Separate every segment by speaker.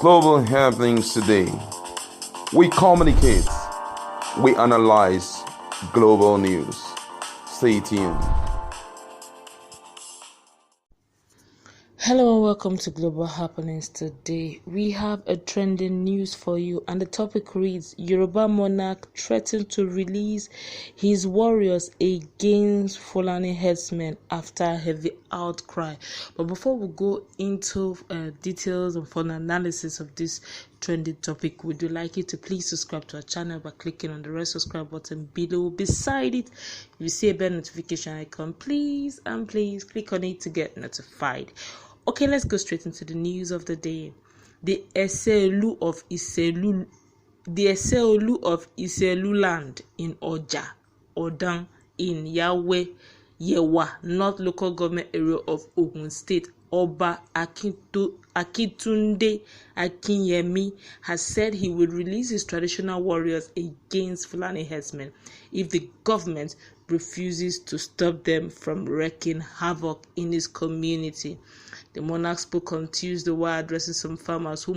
Speaker 1: global happenings today. We communicate, we analyze global news. Stay tuned.
Speaker 2: Hello and welcome to Global Happenings Today. We have a trending news for you, and the topic reads: Yoruba Monarch threatened to release his warriors against Fulani Herdsmen after a heavy outcry. But before we go into details and further analysis of this trending topic, we would like you to please subscribe to our channel by clicking on the red subscribe button below. Beside it, if you see a bell notification icon, please click on it to get notified. Okay, let's go straight into the news of the day. The Eseolu of Iselu land in Odan in Yewa, North Local Government Area of Ogun State, Oba Akitunde Akinyemi has said he will release his traditional warriors against Fulani Herdsmen if the government refuses to stop them from wreaking havoc in his community. The monarch spoke on Tuesday while addressing some farmers who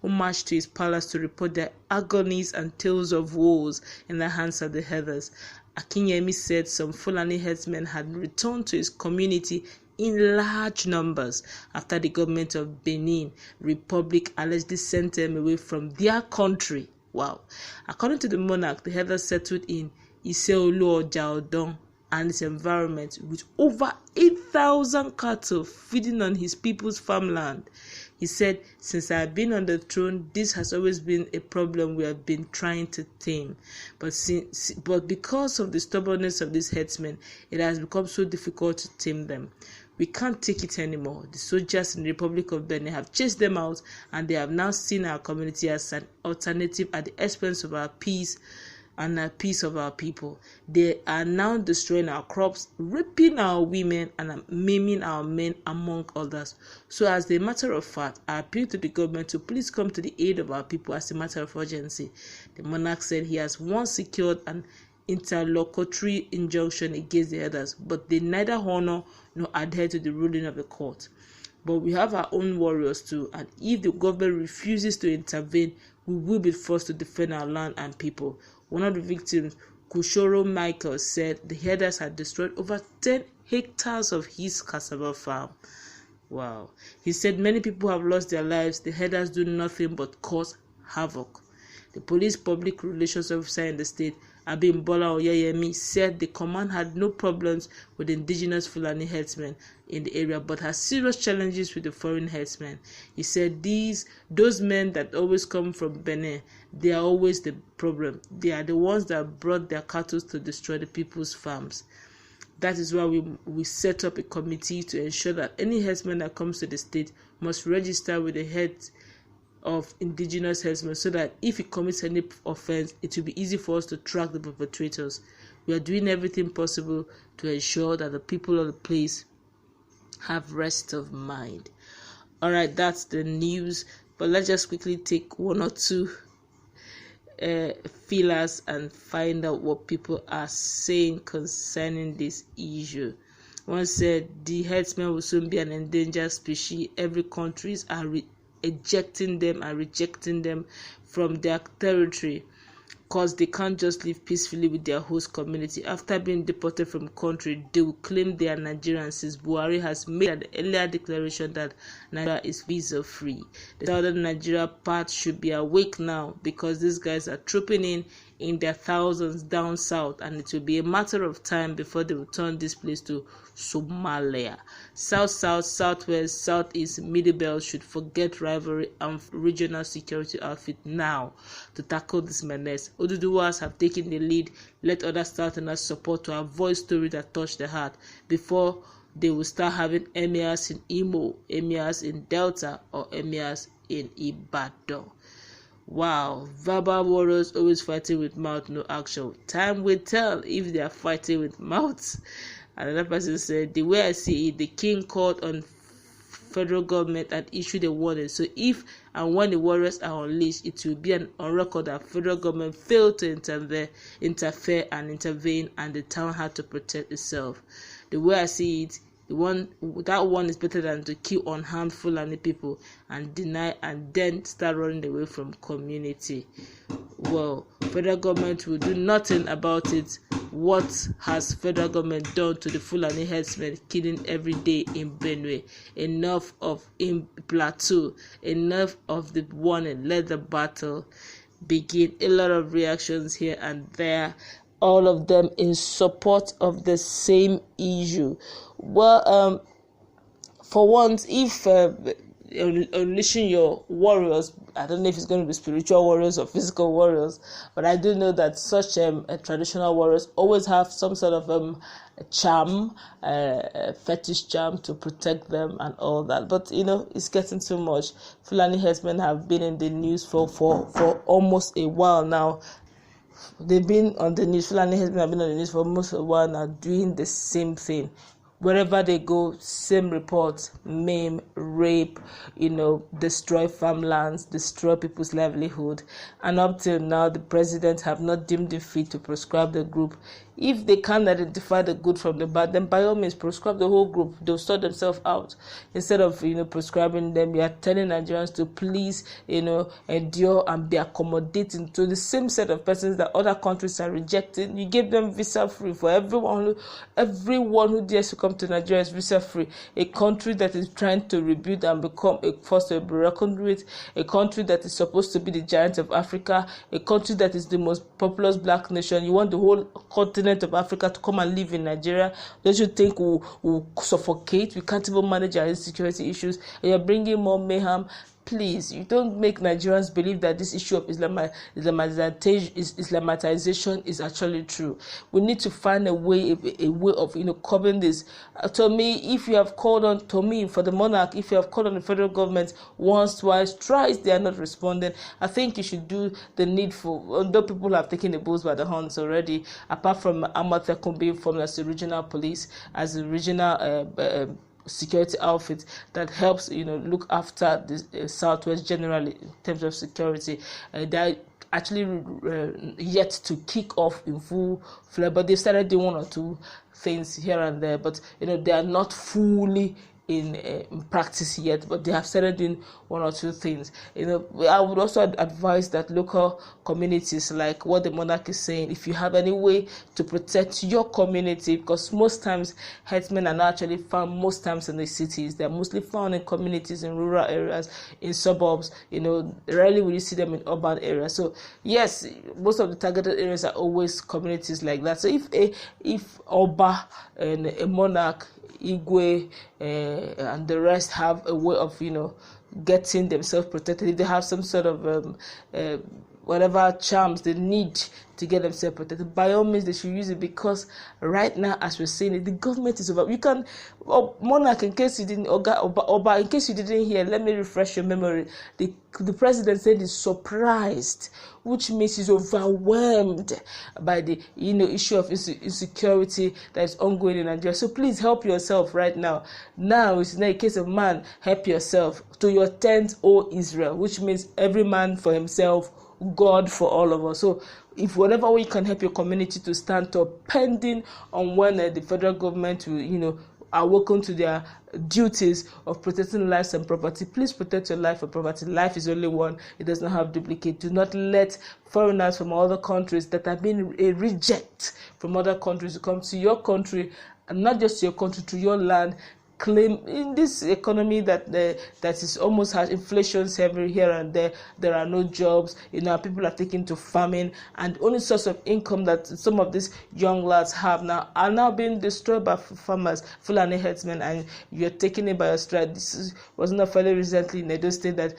Speaker 2: marched to his palace to report their agonies and tales of woes in the hands of the herders. Akinyemi said some Fulani herdsmen had returned to his community in large numbers after the government of Benin Republic allegedly sent them away from their country. Wow. According to the monarch, the herders settled in Iseolu Ojaodon and its environment with over 8,000 cattle feeding on his people's farmland. He said, "Since I have been on the throne, this has always been a problem we have been trying to tame. But because of the stubbornness of these herdsmen, it has become so difficult to tame them. We can't take it anymore. The soldiers in the Republic of Benin have chased them out, and they have now seen our community as an alternative at the expense of our peace and the peace of our people. They are now destroying our crops, raping our women, and maiming our men, among others. So as a matter of fact, I appeal to the government to please come to the aid of our people as a matter of urgency." The monarch said he has once secured an interlocutory injunction against the others, but they neither honor nor adhere to the ruling of the court. "But we have our own warriors too, and if the government refuses to intervene, we will be forced to defend our land and people." One of the victims, Kushoro Michael, said the herders had destroyed over 10 hectares of his cassava farm. Wow. He said many people have lost their lives. The herders do nothing but cause havoc. The police public relations officer in the state, Abimbola Oyeyemi, said the command had no problems with indigenous Fulani herdsmen in the area, but has serious challenges with the foreign herdsmen. He said those men that always come from Benin, they are always the problem. They are the ones that brought their cattle to destroy the people's farms. That is why we set up a committee to ensure that any herdsman that comes to the state must register with the head of indigenous herdsmen, so that if he commits any offense, it will be easy for us to track the perpetrators. We are doing everything possible to ensure that the people of the place have rest of mind. All right, that's the news, but let's just quickly take one or two feelers and find out what people are saying concerning this issue. One said the herdsmen will soon be an endangered species. Every countries are ejecting them and rejecting them from their territory, because they can't just live peacefully with their host community. After being deported from country, they will claim they are Nigerians, since Buhari has made an earlier declaration that Nigeria is visa free. The southern Nigeria part should be awake now, because these guys are trooping in their thousands down south, and it will be a matter of time before they will turn this place to Somalia. South, southwest, southeast, middle belt should forget rivalry and regional security outfit now to tackle this menace. Oduduwas have taken the lead. Let other southerners support to avoid stories that touch the heart before they will start having emirs in Imo, emirs in Delta, or emirs in Ibadan. Wow, verbal warriors always fighting with mouth, no action. Time will tell if they are fighting with mouths. Another person said, the way I see it, the king called on federal government and issued a warning. So if and when the warriors are unleashed, it will be on record that federal government failed to interfere and intervene, and the town had to protect itself. The way I see it, That one is better than to kill unharmed Fulani people and deny and then start running away from community. Well, federal government will do nothing about it. What has federal government done to the Fulani herdsmen killing every day in Benue? Enough of in Plateau. Enough of the warning. Let the battle begin. A lot of reactions here and there, all of them in support of the same issue. Well, for once, if unleashing your warriors, I don't know if it's going to be spiritual warriors or physical warriors, but I do know that such traditional warriors always have some sort of charm, fetish charm to protect them and all that. But it's getting too much. Fulani herdsmen have been in the news for almost a while now. They've been on the news. Fulani herdsmen have been on the news for almost a while now, doing the same thing. Wherever they go, same reports: maim, rape, destroy farmlands, destroy people's livelihood. And up till now, the president have not deemed it fit to prescribe the group. If they can't identify the good from the bad, then by all means prescribe the whole group. They'll sort themselves out. Instead of prescribing them, you are telling Nigerians to please endure and be accommodating to the same set of persons that other countries are rejecting. You give them visa free for everyone who dares to come to Nigeria is visa free. A country that is trying to rebuild and become a force to be reckoned with, a country that is supposed to be the giant of Africa, a country that is the most populous black nation. You want the whole continent of Africa to come and live in Nigeria? Don't you think we'll suffocate? We can't even manage our insecurity issues, and you're bringing more mayhem. Please, you don't make Nigerians believe that this issue of Islamization is actually true. We need to find a way of curbing this. To me, if you have called on for the monarch, if you have called on the federal government once, twice, thrice, they are not responding, I think you should do the needful. Although people have taken the bulls by the horns already, apart from Amotekun being formed as the regional police, as the regional security outfit that helps look after the southwest generally in terms of security. They're actually yet to kick off in full flare, but they started doing one or two things here and there, but they are not fully in practice yet, but they have started doing one or two things. I would also advise that local communities, like what the monarch is saying, if you have any way to protect your community, because most times herdsmen are not actually found most times in the cities. They're mostly found in communities, in rural areas, in suburbs. Rarely will you see them in urban areas. So yes, most of the targeted areas are always communities like that. So if Oba and a monarch, Igwe, and the rest have a way of getting themselves protected, if they have some sort of whatever charms they need to get themselves protected, by all means they should use it, because right now, as we're saying it, the government is over. You can, monarch, in case you didn't, Oba, in case you didn't hear, let me refresh your memory. The president said he's surprised, which means he's overwhelmed by the issue of insecurity that is ongoing in Nigeria. So please help yourself right now. Now it's not a case of man, help yourself. To your tent, O Israel, which means every man for himself, God for all of us. So if whatever way you can help your community to stand up, pending on when the federal government will awaken to their duties of protecting lives and property, please protect your life and property. Life is only one. It does not have duplicate. Do not let foreigners from other countries that have been a reject from other countries to come to your country, and not just your country, to your land, claim in this economy that is almost has inflation every here and there. There are no jobs. People are taking to farming, and only source of income that some of these young lads have now are now being destroyed by farmers, Fulani herdsmen, and you're taking it by your stride. Was not fairly recently in Edo State that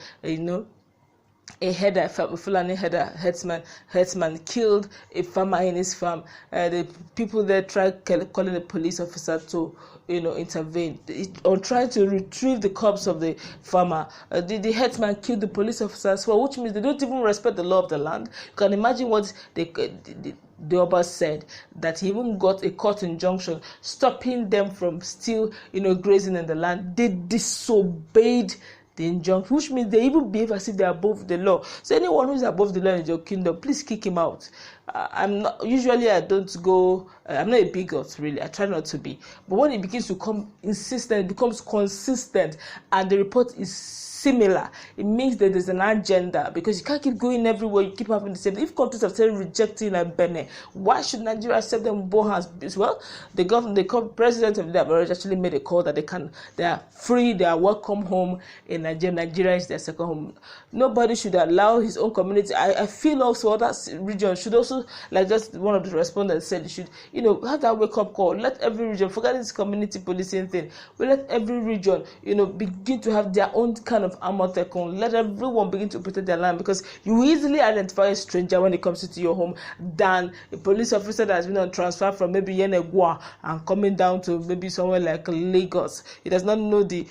Speaker 2: a Fulani herdsman killed a farmer in his farm. The people there tried calling the police officer to intervene on trying to retrieve the corpse of the farmer. The herdsman killed the police officer as well, which means they don't even respect the law of the land. You can imagine what the Oba said, that he even got a court injunction stopping them from still grazing in the land. They disobeyed the injunction, which means they even behave as if they are above the law. So anyone who is above the law in your kingdom, please kick him out. I'm not usually. I don't go. I'm not a bigot, really. I try not to be. But when it begins to come insistent, it becomes consistent, and the report is similar, it means that there's an agenda, because you can't keep going everywhere. You keep having the same. If countries have started rejecting Benin, why should Nigeria accept them with both hands? Well, the president of the Biafra actually made a call that they are free, they are welcome home in Nigeria. Nigeria is their second home. Nobody should allow his own community. I feel also other regions should also, like just one of the respondents said, should have that wake up call. Let every region, forget this community policing thing. We let every region begin to have their own kind of Amotekun. Let everyone begin to protect their land, because you easily identify a stranger when it comes to your home than a police officer that has been on transfer from maybe Yenegua and coming down to maybe somewhere like Lagos. He does not know the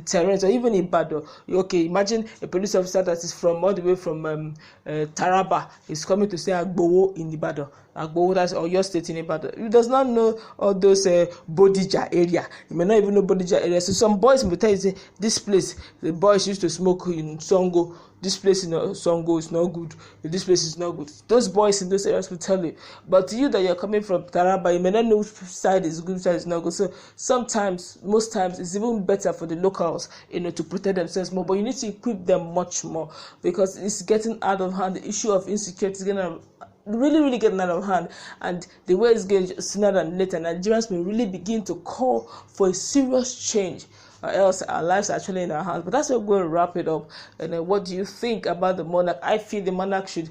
Speaker 2: terrain, or even in Ibadan. Okay, imagine a police officer that is from all the way from Taraba is coming to say Agbowo in Ibadan. Agbowo, that's or your state in Ibadan. He does not know all those Bodija area. He may not even know Bodija area. So some boys will tell you, say, this place, the boys used to smoke in Songo. This place in Songo is not good. This place is not good. Those boys in those areas will tell you. But you that you're coming from Taraba, you may not know which side is good, which side is not good. So sometimes, most times, it's even better for the locals, to protect themselves more. But you need to equip them much more, because it's getting out of hand. The issue of insecurity is getting really getting out of hand, and the way it's going sooner than later, Nigerians may really begin to call for a serious change, or else our lives are actually in our hands. But that's where we're going to wrap it up. And what do you think about the monarch? I feel the monarch should,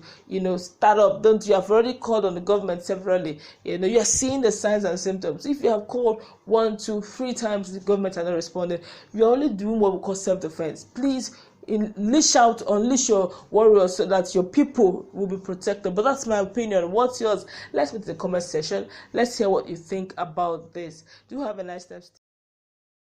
Speaker 2: start up. Don't you have already called on the government severally? You are seeing the signs and symptoms. If you have called 1, 2, 3 times, the government are not responding, you're only doing what we call self-defense. Please unleash your warriors so that your people will be protected. But that's my opinion. What's yours? Let's put in the comment section. Let's hear what you think about this. Do have a nice time.